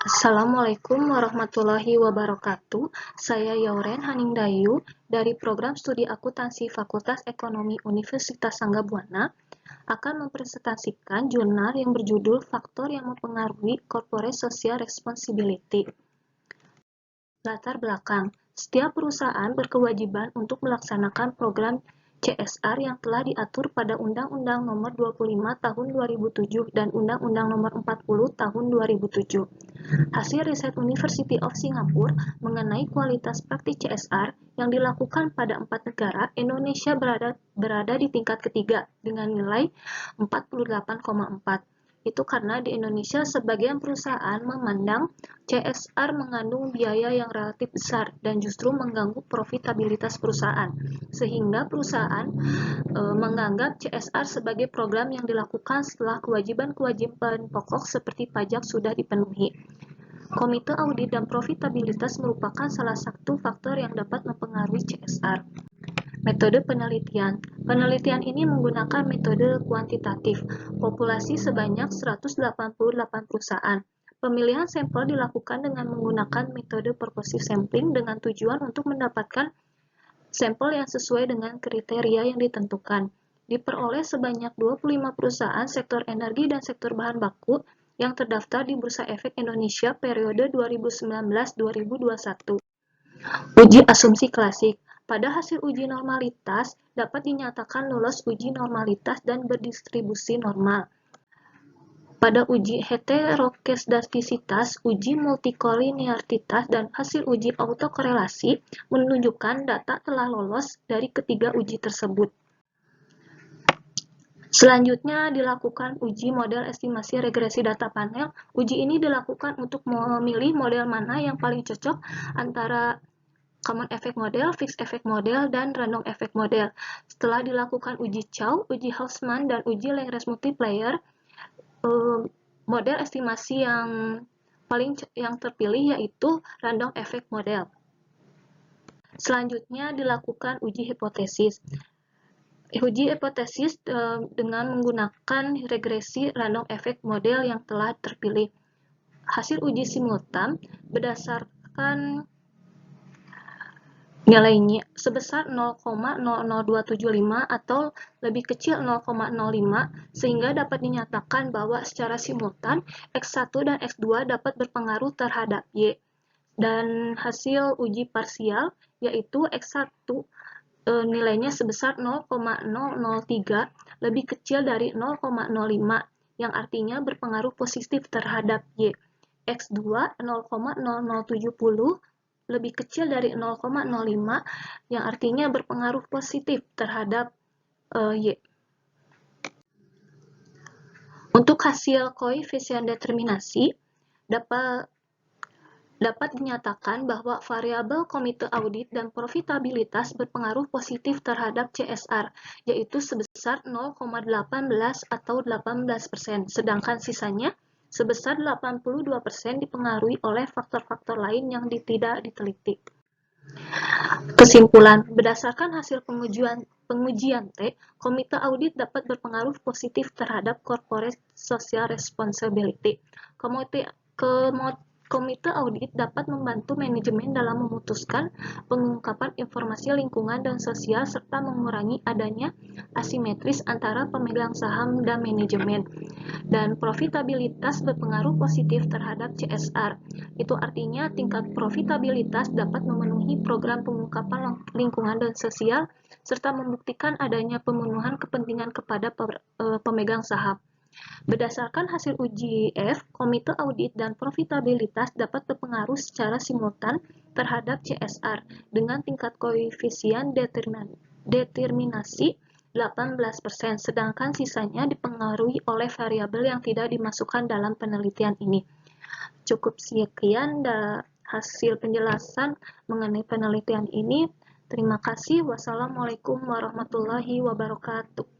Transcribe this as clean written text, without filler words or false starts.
Assalamualaikum warahmatullahi wabarakatuh. Saya Yauren Haningdayu dari Program Studi Akuntansi Fakultas Ekonomi Universitas Sangga-Buana akan mempresentasikan jurnal yang berjudul Faktor yang Mempengaruhi Corporate Social Responsibility. Latar belakang, setiap perusahaan berkewajiban untuk melaksanakan program CSR yang telah diatur pada Undang-Undang Nomor 25 Tahun 2007 dan Undang-Undang Nomor 40 Tahun 2007. Hasil riset University of Singapore mengenai kualitas praktik CSR yang dilakukan pada 4 negara, Indonesia berada di tingkat ketiga dengan nilai 48,4. Itu karena di Indonesia sebagian perusahaan memandang CSR mengandung biaya yang relatif besar dan justru mengganggu profitabilitas perusahaan, sehingga perusahaan menganggap CSR sebagai program yang dilakukan setelah kewajiban-kewajiban pokok seperti pajak sudah dipenuhi. Komite audit dan profitabilitas merupakan salah satu faktor yang dapat mempengaruhi CSR. Metode penelitian. Penelitian ini menggunakan metode kuantitatif, populasi sebanyak 188 perusahaan. Pemilihan sampel dilakukan dengan menggunakan metode purposive sampling dengan tujuan untuk mendapatkan sampel yang sesuai dengan kriteria yang ditentukan. Diperoleh sebanyak 25 perusahaan sektor energi dan sektor bahan baku yang terdaftar di Bursa Efek Indonesia periode 2019-2021. Uji asumsi klasik. Pada hasil uji normalitas, dapat dinyatakan lolos uji normalitas dan berdistribusi normal. Pada uji heterokedastisitas, uji multikolinearitas, dan hasil uji autokorelasi menunjukkan data telah lolos dari ketiga uji tersebut. Selanjutnya dilakukan uji model estimasi regresi data panel. Uji ini dilakukan untuk memilih model mana yang paling cocok antara Common Effect Model, Fixed Effect Model, dan Random Effect Model. Setelah dilakukan uji Chow, uji Hausman, dan uji Lagrange Multiplier, model estimasi yang terpilih yaitu Random Effect Model. Selanjutnya dilakukan uji hipotesis. Uji hipotesis dengan menggunakan regresi Random Effect Model yang telah terpilih. Hasil uji simultan berdasarkan nilainya sebesar 0,00275 atau lebih kecil 0,05 sehingga dapat dinyatakan bahwa secara simultan X1 dan X2 dapat berpengaruh terhadap Y. Dan hasil uji parsial yaitu X1 nilainya sebesar 0,003 lebih kecil dari 0,05 yang artinya berpengaruh positif terhadap Y. X2 0,0070 lebih kecil dari 0,05 yang artinya berpengaruh positif terhadap Y. Untuk hasil koefisien determinasi dapat dinyatakan bahwa variabel komite audit dan profitabilitas berpengaruh positif terhadap CSR, yaitu sebesar 0,18 atau 18%, sedangkan sisanya sebesar 82% dipengaruhi oleh faktor-faktor lain yang tidak diteliti. Kesimpulan, berdasarkan hasil pengujian T, komite audit dapat berpengaruh positif terhadap corporate social responsibility. Komite audit dapat membantu manajemen dalam memutuskan pengungkapan informasi lingkungan dan sosial serta mengurangi adanya asimetris antara pemegang saham dan manajemen. Dan profitabilitas berpengaruh positif terhadap CSR. Itu artinya tingkat profitabilitas dapat memenuhi program pengungkapan lingkungan dan sosial serta membuktikan adanya pemenuhan kepentingan kepada pemegang saham. Berdasarkan hasil uji F, komite audit dan profitabilitas dapat berpengaruh secara simultan terhadap CSR dengan tingkat koefisien determinasi 18%, sedangkan sisanya dipengaruhi oleh variabel yang tidak dimasukkan dalam penelitian ini. Cukup sekian hasil penjelasan mengenai penelitian ini. Terima kasih. Wassalamualaikum warahmatullahi wabarakatuh.